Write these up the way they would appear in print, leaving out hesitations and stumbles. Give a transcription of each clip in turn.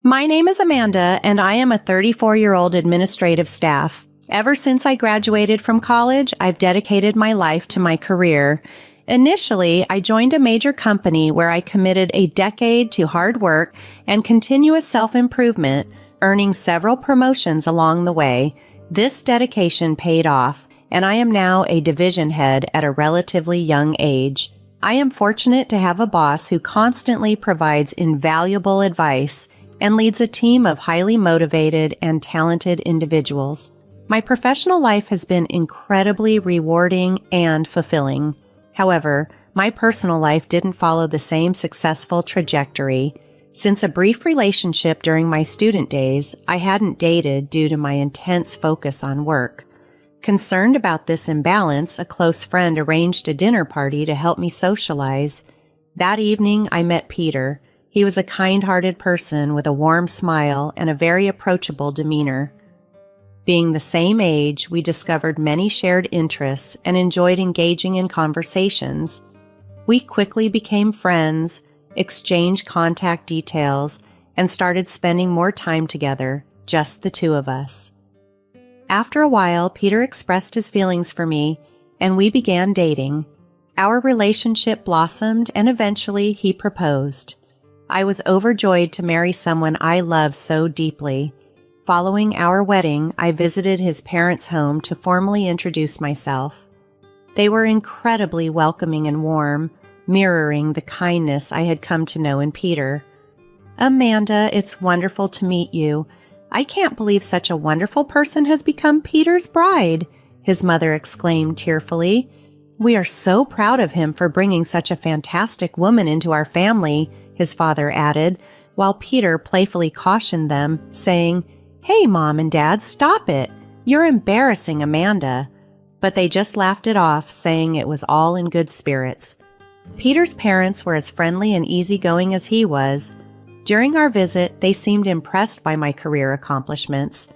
My name is Amanda, and I am a 34-year-old administrative staff. Ever since I graduated from college, I've dedicated my life to my career. Initially, I joined a major company where I committed a decade to hard work and continuous self-improvement, earning several promotions along the way. This dedication paid off, and I am now a division head at a relatively young age. I am fortunate to have a boss who constantly provides invaluable advice and leads a team of highly motivated and talented individuals. My professional life has been incredibly rewarding and fulfilling. However, my personal life didn't follow the same successful trajectory. Since a brief relationship during my student days, I hadn't dated due to my intense focus on work. Concerned about this imbalance, a close friend arranged a dinner party to help me socialize. That evening, I met Peter. He was a kind-hearted person with a warm smile and a very approachable demeanor. Being the same age, we discovered many shared interests and enjoyed engaging in conversations. We quickly became friends, exchanged contact details, and started spending more time together, just the two of us. After a while, Peter expressed his feelings for me, and we began dating. Our relationship blossomed, and eventually he proposed. I was overjoyed to marry someone I love so deeply. Following our wedding, I visited his parents' home to formally introduce myself. They were incredibly welcoming and warm, mirroring the kindness I had come to know in Peter. "Amanda, it's wonderful to meet you. I can't believe such a wonderful person has become Peter's bride," his mother exclaimed tearfully. "We are so proud of him for bringing such a fantastic woman into our family," his father added, while Peter playfully cautioned them, saying, "Hey, Mom and Dad, stop it. You're embarrassing Amanda." But they just laughed it off, saying it was all in good spirits. Peter's parents were as friendly and easygoing as he was. During our visit, they seemed impressed by my career accomplishments.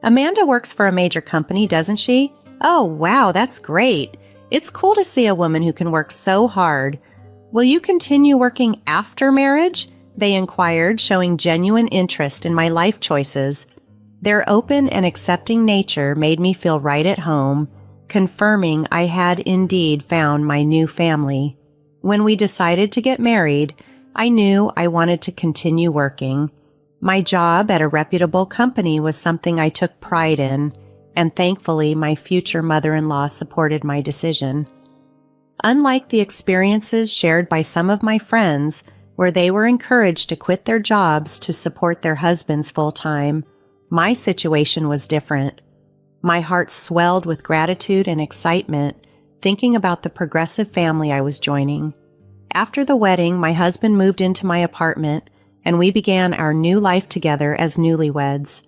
"Amanda works for a major company, doesn't she? Oh, wow, that's great. It's cool to see a woman who can work so hard. Will you continue working after marriage?" they inquired, showing genuine interest in my life choices. Their open and accepting nature made me feel right at home, confirming I had indeed found my new family. When we decided to get married, I knew I wanted to continue working. My job at a reputable company was something I took pride in, and thankfully my future mother-in-law supported my decision. Unlike the experiences shared by some of my friends, where they were encouraged to quit their jobs to support their husbands full-time, my situation was different. My heart swelled with gratitude and excitement, thinking about the progressive family I was joining. After the wedding, my husband moved into my apartment, and we began our new life together as newlyweds.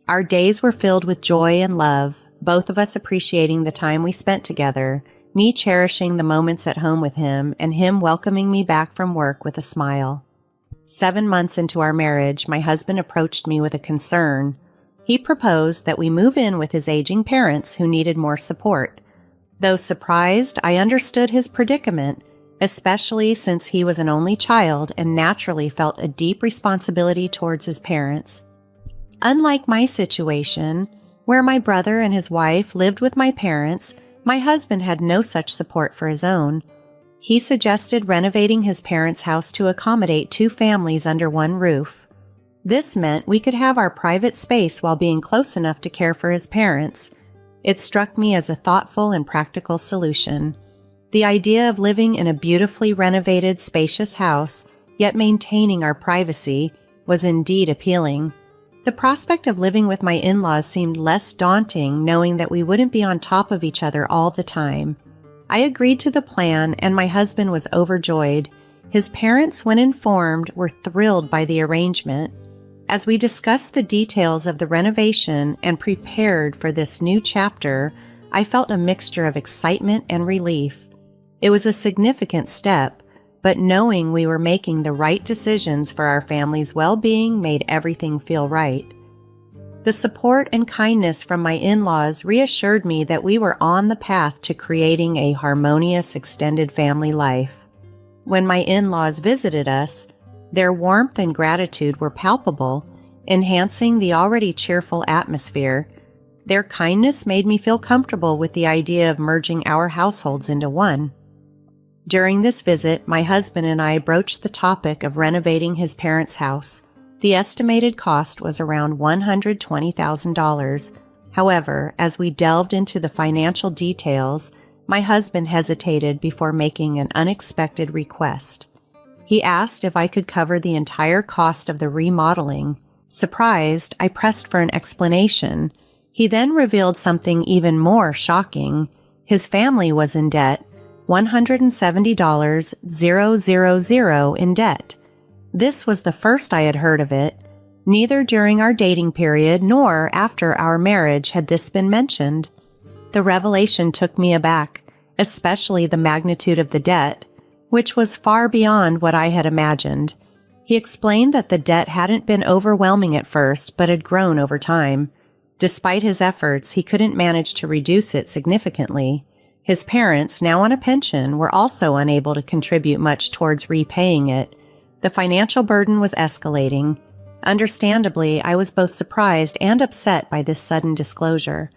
Our days were filled with joy and love, both of us appreciating the time we spent together, me cherishing the moments at home with him, and him welcoming me back from work with a smile. 7 months into our marriage, my husband approached me with a concern. He proposed that we move in with his aging parents who needed more support. Though surprised, I understood his predicament, especially since he was an only child and naturally felt a deep responsibility towards his parents. Unlike my situation, where my brother and his wife lived with my parents, my husband had no such support for his own. He suggested renovating his parents' house to accommodate 2 families under one roof. This meant we could have our private space while being close enough to care for his parents. It struck me as a thoughtful and practical solution. The idea of living in a beautifully renovated, spacious house, yet maintaining our privacy, was indeed appealing. The prospect of living with my in-laws seemed less daunting, knowing that we wouldn't be on top of each other all the time. I agreed to the plan, and my husband was overjoyed. His parents, when informed, were thrilled by the arrangement. As we discussed the details of the renovation and prepared for this new chapter, I felt a mixture of excitement and relief. It was a significant step, but knowing we were making the right decisions for our family's well-being made everything feel right. The support and kindness from my in-laws reassured me that we were on the path to creating a harmonious extended family life. When my in-laws visited us, their warmth and gratitude were palpable, enhancing the already cheerful atmosphere. Their kindness made me feel comfortable with the idea of merging our households into one. During this visit, my husband and I broached the topic of renovating his parents' house. The estimated cost was around $120,000. However, as we delved into the financial details, my husband hesitated before making an unexpected request. He asked if I could cover the entire cost of the remodeling. Surprised, I pressed for an explanation. He then revealed something even more shocking. His family was in debt, $170,000 in debt. This was the first I had heard of it. Neither during our dating period nor after our marriage had this been mentioned. The revelation took me aback, especially the magnitude of the debt, which was far beyond what I had imagined. He explained that the debt hadn't been overwhelming at first, but had grown over time. Despite his efforts, he couldn't manage to reduce it significantly. His parents, now on a pension, were also unable to contribute much towards repaying it. The financial burden was escalating. Understandably, I was both surprised and upset by this sudden disclosure.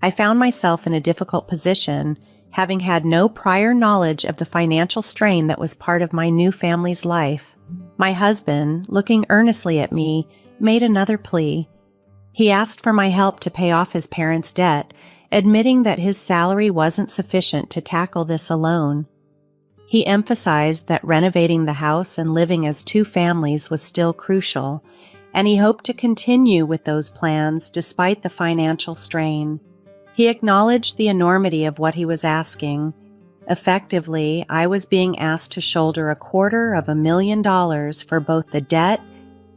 I found myself in a difficult position, having had no prior knowledge of the financial strain that was part of my new family's life. My husband, looking earnestly at me, made another plea. He asked for my help to pay off his parents' debt, admitting that his salary wasn't sufficient to tackle this alone. He emphasized that renovating the house and living as two families was still crucial, and he hoped to continue with those plans despite the financial strain. He acknowledged the enormity of what he was asking. Effectively, I was being asked to shoulder $250,000 for both the debt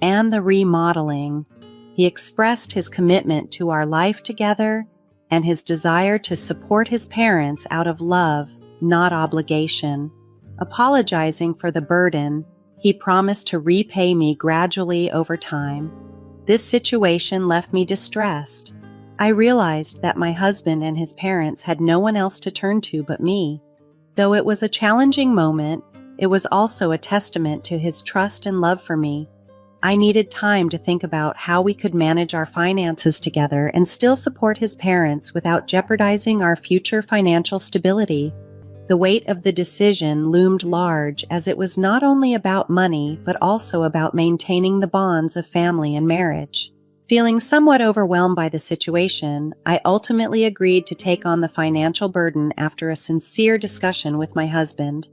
and the remodeling. He expressed his commitment to our life together and his desire to support his parents out of love, not obligation. Apologizing for the burden, he promised to repay me gradually over time. This situation left me distressed. I realized that my husband and his parents had no one else to turn to but me. Though it was a challenging moment, it was also a testament to his trust and love for me. I needed time to think about how we could manage our finances together and still support his parents without jeopardizing our future financial stability. The weight of the decision loomed large, as it was not only about money but also about maintaining the bonds of family and marriage. Feeling somewhat overwhelmed by the situation, I ultimately agreed to take on the financial burden after a sincere discussion with my husband.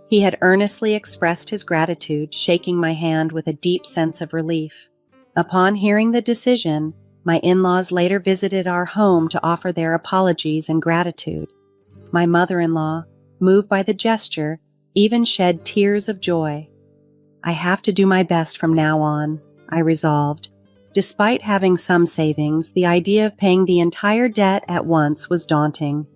He had earnestly expressed his gratitude, shaking my hand with a deep sense of relief. Upon hearing the decision, my in-laws later visited our home to offer their apologies and gratitude. My mother-in-law, moved by the gesture, even shed tears of joy. I have to do my best from now on, I resolved. Despite having some savings, the idea of paying the entire debt at once was daunting.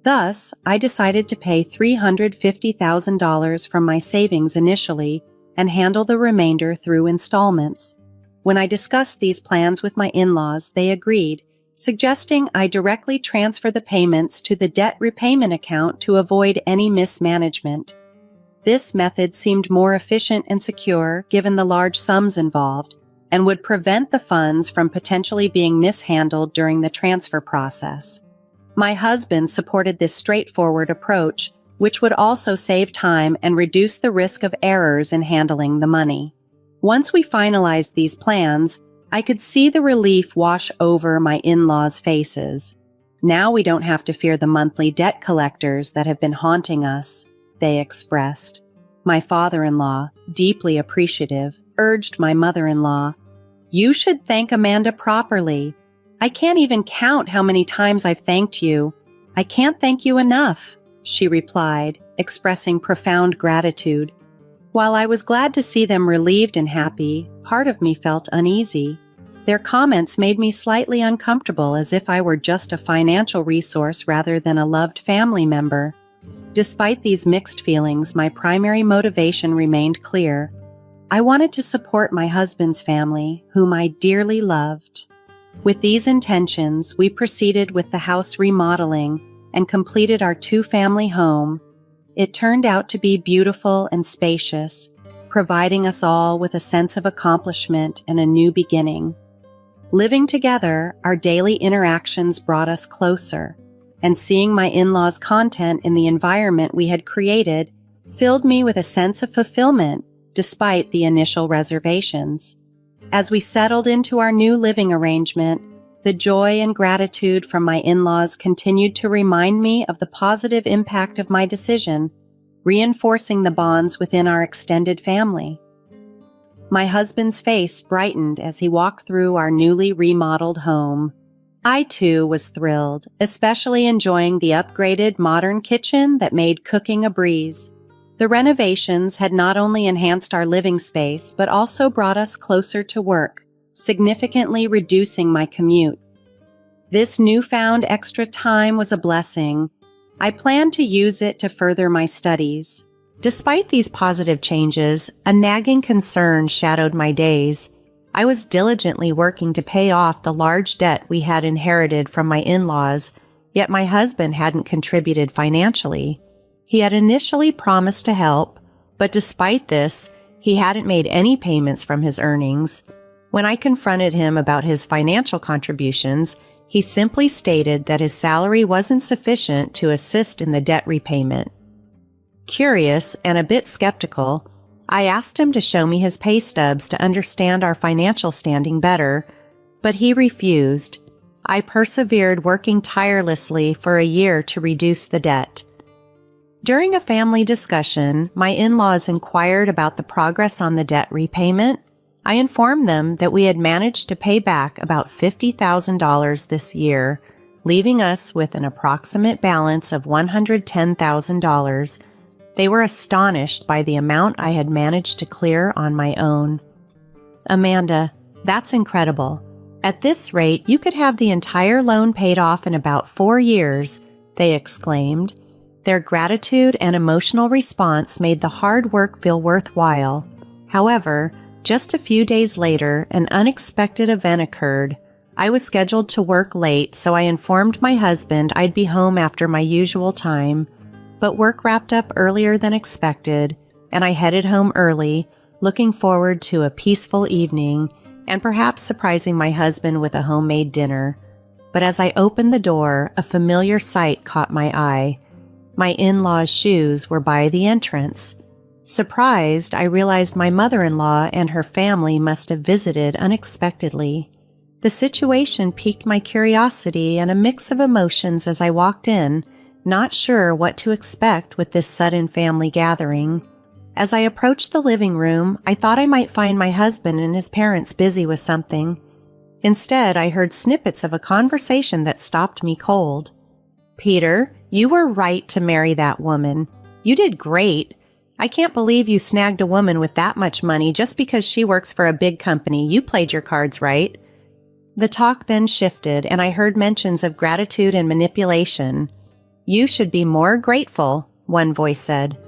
Thus, I decided to pay $350,000 from my savings initially and handle the remainder through installments. When I discussed these plans with my in-laws, they agreed, suggesting I directly transfer the payments to the debt repayment account to avoid any mismanagement. This method seemed more efficient and secure given the large sums involved, and would prevent the funds from potentially being mishandled during the transfer process. My husband supported this straightforward approach, which would also save time and reduce the risk of errors in handling the money. Once we finalized these plans, I could see the relief wash over my in-laws' faces. Now we don't have to fear the monthly debt collectors that have been haunting us, they expressed. My father-in-law, deeply appreciative, urged my mother-in-law, "You should thank Amanda properly. I can't even count how many times I've thanked you. I can't thank you enough," she replied, expressing profound gratitude. While I was glad to see them relieved and happy, part of me felt uneasy. Their comments made me slightly uncomfortable, as if I were just a financial resource rather than a loved family member. Despite these mixed feelings, my primary motivation remained clear. I wanted to support my husband's family, whom I dearly loved. With these intentions, we proceeded with the house remodeling and completed our two-family home. It turned out to be beautiful and spacious. providing us all with a sense of accomplishment and a new beginning. Living together, our daily interactions brought us closer, and seeing my in-laws' content in the environment we had created filled me with a sense of fulfillment despite the initial reservations. As we settled into our new living arrangement, the joy and gratitude from my in-laws continued to remind me of the positive impact of my decision, reinforcing the bonds within our extended family. My husband's face brightened as he walked through our newly remodeled home. I too was thrilled, especially enjoying the upgraded modern kitchen that made cooking a breeze. The renovations had not only enhanced our living space, but also brought us closer to work, significantly reducing my commute. This newfound extra time was a blessing. I planned to use it to further my studies. Despite these positive changes, a nagging concern shadowed my days. I was diligently working to pay off the large debt we had inherited from my in-laws, yet my husband hadn't contributed financially. He had initially promised to help, but despite this, he hadn't made any payments from his earnings. When I confronted him about his financial contributions, he simply stated that his salary wasn't sufficient to assist in the debt repayment. Curious and a bit skeptical, I asked him to show me his pay stubs to understand our financial standing better, but he refused. I persevered, working tirelessly for a year to reduce the debt. During a family discussion, my in-laws inquired about the progress on the debt repayment. I informed them that we had managed to pay back about $50,000 this year, leaving us with an approximate balance of $110,000. They were astonished by the amount I had managed to clear on my own. "Amanda, that's incredible. At this rate, you could have the entire loan paid off in about 4 years, they exclaimed. Their gratitude and emotional response made the hard work feel worthwhile. However, just a few days later, an unexpected event occurred. I was scheduled to work late, so I informed my husband I'd be home after my usual time. But work wrapped up earlier than expected, and I headed home early, looking forward to a peaceful evening and perhaps surprising my husband with a homemade dinner. But as I opened the door, a familiar sight caught my eye. My in-laws' shoes were by the entrance. Surprised, I realized my mother-in-law and her family must have visited unexpectedly. The situation piqued my curiosity and a mix of emotions as I walked in, not sure what to expect with this sudden family gathering. As I approached the living room, I thought I might find my husband and his parents busy with something. Instead, I heard snippets of a conversation that stopped me cold. "Peter, you were right to marry that woman. You did great. I can't believe you snagged a woman with that much money just because she works for a big company. You played your cards right." The talk then shifted, and I heard mentions of gratitude and manipulation. "You should be more grateful," one voice said.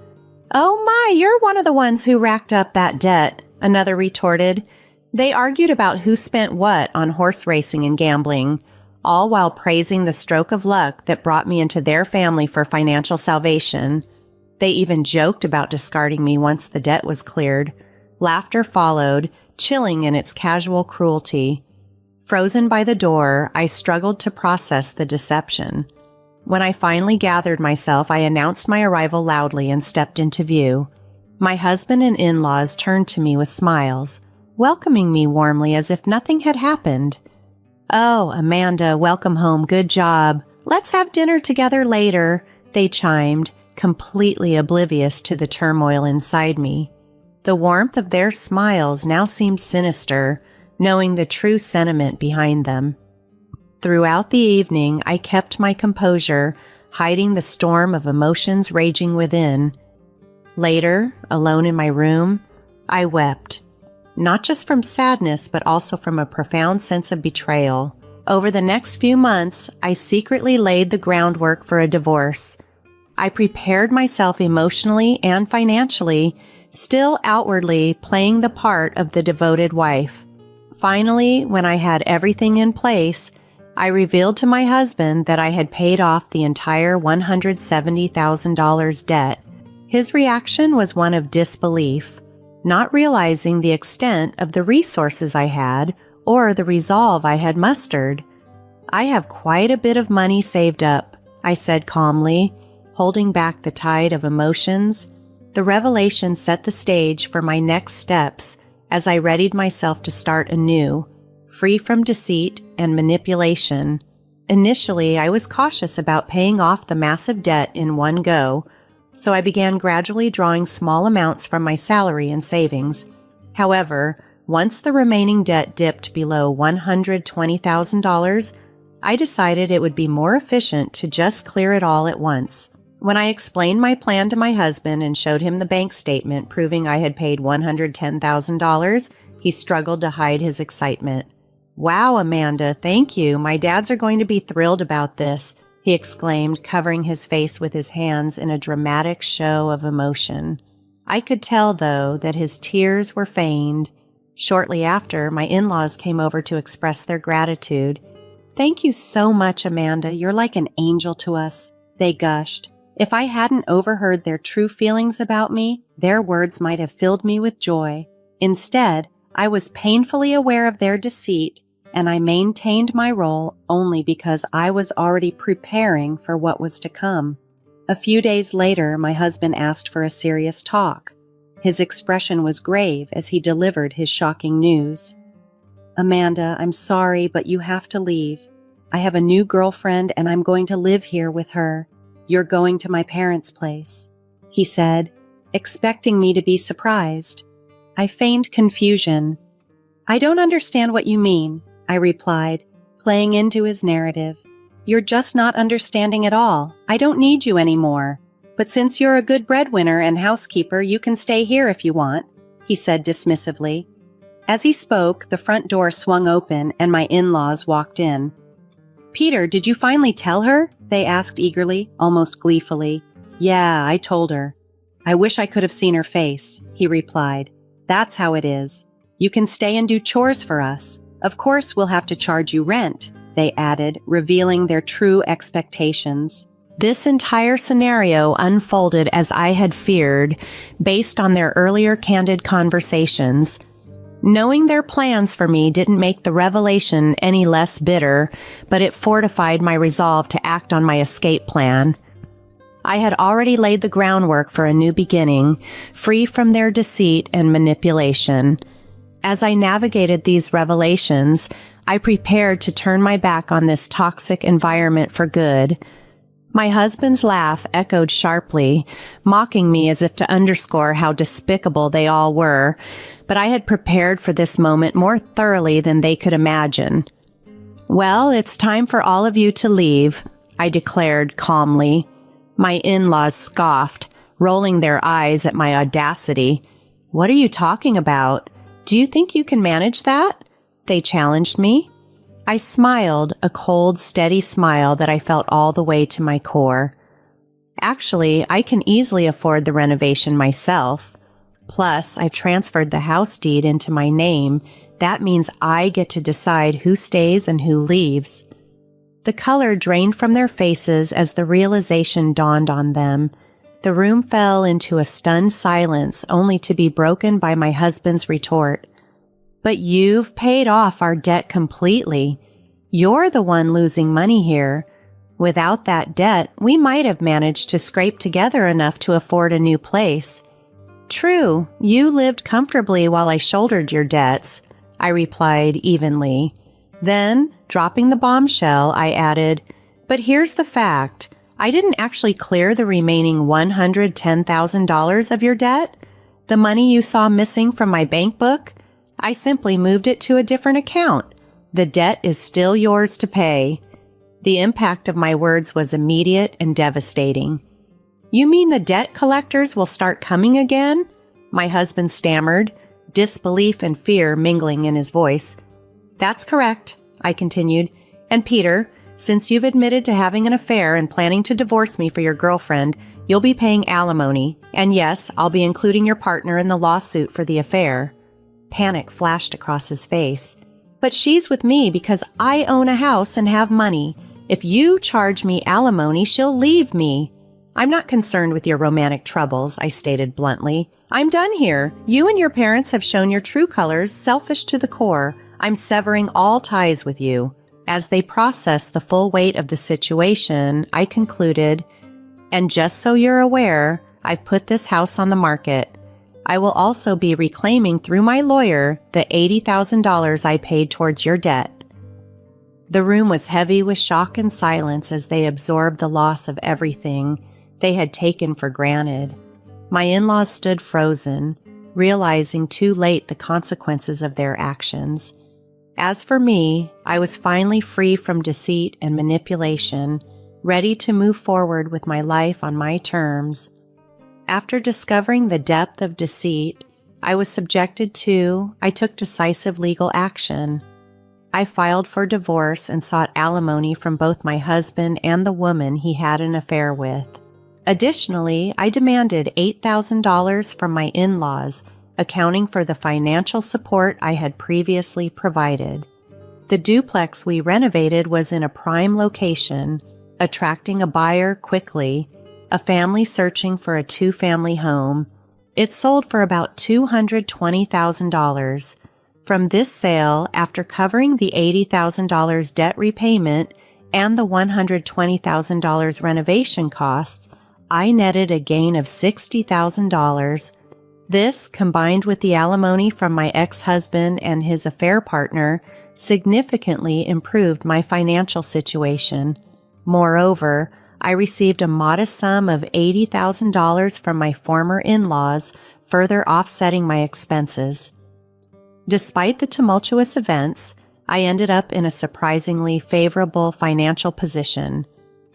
"Oh my, you're one of the ones who racked up that debt," another retorted. They argued about who spent what on horse racing and gambling, all while praising the stroke of luck that brought me into their family for financial salvation. They even joked about discarding me once the debt was cleared. Laughter followed, chilling in its casual cruelty. Frozen by the door, I struggled to process the deception. When I finally gathered myself, I announced my arrival loudly and stepped into view. My husband and in-laws turned to me with smiles, welcoming me warmly as if nothing had happened. "Oh, Amanda, welcome home. Good job. Let's have dinner together later," they chimed, completely oblivious to the turmoil inside me. The warmth of their smiles now seemed sinister, knowing the true sentiment behind them. Throughout the evening, I kept my composure, hiding the storm of emotions raging within. Later, alone in my room, I wept. Not just from sadness, but also from a profound sense of betrayal. Over the next few months, I secretly laid the groundwork for a divorce. I prepared myself emotionally and financially, still outwardly playing the part of the devoted wife. Finally, when I had everything in place, I revealed to my husband that I had paid off the entire $170,000 debt. His reaction was one of disbelief. not realizing the extent of the resources I had or the resolve I had mustered. "I have quite a bit of money saved up," I said calmly, holding back the tide of emotions. The revelation set the stage for my next steps as I readied myself to start anew, free from deceit and manipulation. Initially, I was cautious about paying off the massive debt in one go, so I began gradually drawing small amounts from my salary and savings. However, once the remaining debt dipped below $120,000, I decided it would be more efficient to just clear it all at once. When I explained my plan to my husband and showed him the bank statement proving I had paid $110,000, he struggled to hide his excitement. "Wow, Amanda, thank you. My dads are going to be thrilled about this," he exclaimed, covering his face with his hands in a dramatic show of emotion. I could tell, though, that his tears were feigned. Shortly after, my in-laws came over to express their gratitude. "Thank you so much, Amanda. You're like an angel to us," they gushed. If I hadn't overheard their true feelings about me, their words might have filled me with joy. Instead, I was painfully aware of their deceit, and I maintained my role only because I was already preparing for what was to come. A few days later, my husband asked for a serious talk. His expression was grave as he delivered his shocking news. "Amanda, I'm sorry, but you have to leave. I have a new girlfriend and I'm going to live here with her. You're going to my parents' place," he said, expecting me to be surprised. I feigned confusion. "I don't understand what you mean," I replied, playing into his narrative. "You're just not understanding at all. I don't need you anymore. But since you're a good breadwinner and housekeeper, you can stay here if you want," he said dismissively. As he spoke, the front door swung open and my in-laws walked in. "Peter, did you finally tell her?" they asked eagerly, almost gleefully. "Yeah, I told her. I wish I could have seen her face," he replied. "That's how it is. You can stay and do chores for us. Of course we'll have to charge you rent," they added, revealing their true expectations. This entire scenario unfolded as I had feared, based on their earlier candid conversations. Knowing their plans for me didn't make the revelation any less bitter, but it fortified my resolve to act on my escape plan. I had already laid the groundwork for a new beginning, free from their deceit and manipulation. As I navigated these revelations, I prepared to turn my back on this toxic environment for good. My husband's laugh echoed sharply, mocking me as if to underscore how despicable they all were, but I had prepared for this moment more thoroughly than they could imagine. "Well, it's time for all of you to leave," I declared calmly. My in-laws scoffed, rolling their eyes at my audacity. "What are you talking about? Do you think you can manage that?" they challenged me. I smiled, a cold, steady smile that I felt all the way to my core. "Actually, I can easily afford the renovation myself. Plus, I've transferred the house deed into my name. That means I get to decide who stays and who leaves." The color drained from their faces as the realization dawned on them. The room fell into a stunned silence, only to be broken by my husband's retort. "But you've paid off our debt completely. You're the one losing money here. Without that debt, we might have managed to scrape together enough to afford a new place." "True, you lived comfortably while I shouldered your debts," I replied evenly. Then, dropping the bombshell, I added, "But here's the fact. I didn't actually clear the remaining $110,000 of your debt. The money you saw missing from my bank book, I simply moved it to a different account. The debt is still yours to pay." The impact of my words was immediate and devastating. "You mean the debt collectors will start coming again?" my husband stammered, disbelief and fear mingling in his voice. "That's correct," I continued. "And Peter, since you've admitted to having an affair and planning to divorce me for your girlfriend, you'll be paying alimony. And yes, I'll be including your partner in the lawsuit for the affair." Panic flashed across his face. "But she's with me because I own a house and have money. If you charge me alimony, she'll leave me." I'm not concerned with your romantic troubles, I stated bluntly. I'm done here. You and your parents have shown your true colors, selfish to the core. I'm severing all ties with you. As they processed the full weight of the situation, I concluded, and just so you're aware, I've put this house on the market. I will also be reclaiming through my lawyer the $80,000 I paid towards your debt. The room was heavy with shock and silence as they absorbed the loss of everything they had taken for granted. My in-laws stood frozen, realizing too late the consequences of their actions. As for me, I was finally free from deceit and manipulation, ready to move forward with my life on my terms. After discovering the depth of deceit I took decisive legal action. I filed for divorce and sought alimony from both my husband and the woman he had an affair with. Additionally, I demanded $8,000 from my in-laws, accounting for the financial support I had previously provided. The duplex we renovated was in a prime location, attracting a buyer quickly, a family searching for a two-family home. It sold for about $220,000. From this sale, after covering the $80,000 debt repayment and the $120,000 renovation costs, I netted a gain of $60,000. This, combined with the alimony from my ex-husband and his affair partner, significantly improved my financial situation. Moreover, I received a modest sum of $80,000 from my former in-laws, further offsetting my expenses. Despite the tumultuous events, I ended up in a surprisingly favorable financial position.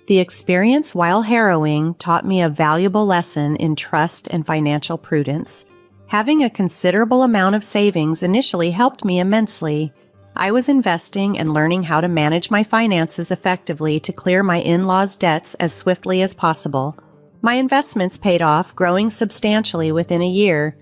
The experience, while harrowing, taught me a valuable lesson in trust and financial prudence. Having a considerable amount of savings initially helped me immensely. I was investing and learning how to manage my finances effectively to clear my in-laws' debts as swiftly as possible. My investments paid off, growing substantially within a year.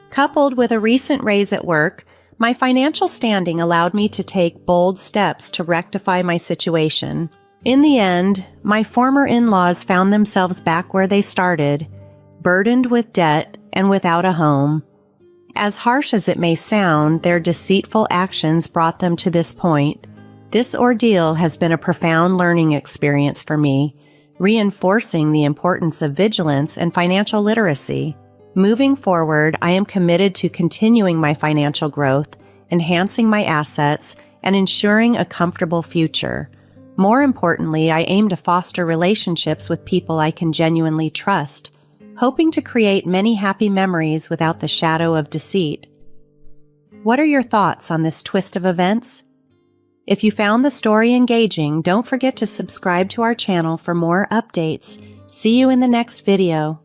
Coupled with a recent raise at work, my financial standing allowed me to take bold steps to rectify my situation. In the end, my former in-laws found themselves back where they started, burdened with debt and without a home. As harsh as it may sound, their deceitful actions brought them to this point. This ordeal has been a profound learning experience for me, reinforcing the importance of vigilance and financial literacy. Moving forward, I am committed to continuing my financial growth, enhancing my assets, and ensuring a comfortable future. More importantly, I aim to foster relationships with people I can genuinely trust, hoping to create many happy memories without the shadow of deceit. What are your thoughts on this twist of events? If you found the story engaging, don't forget to subscribe to our channel for more updates. See you in the next video.